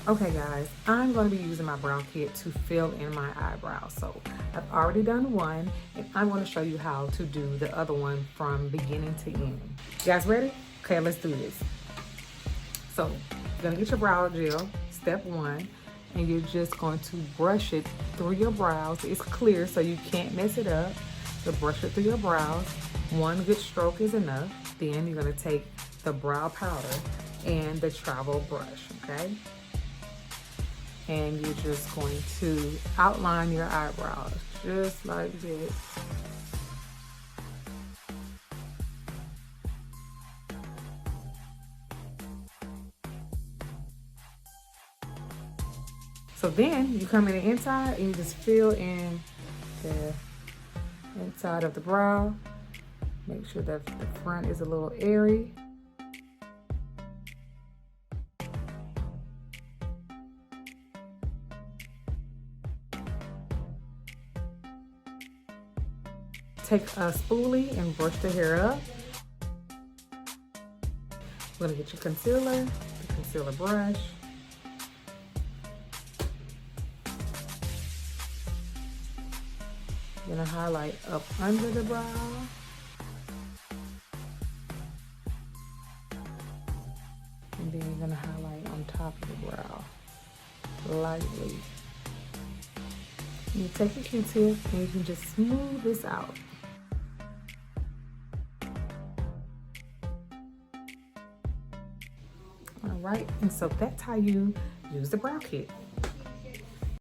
Okay guys, I'm going to be using my brow kit to fill in my eyebrows. So I've already done one and I'm going to show you how to do the other one from beginning to end. You guys ready? Okay, let's do this. So you're going to get your brow gel, step one, and you're just going to brush it through your brows. It's clear so you can't mess it up. So brush it through your brows. One good stroke is enough. Then you're going to take the brow powder and the travel brush, okay? And you're just going to outline your eyebrows just like this. So then you come in the inside and you just fill in the inside of the brow. Make sure that the front is a little airy. Take a spoolie and brush the hair up. We're gonna get your concealer, the concealer brush. You're gonna highlight up under the brow. And then you're gonna highlight on top of the brow, lightly. And you take a Q-tip and you can just smooth this out. All right, and so that's how you use the brow kit.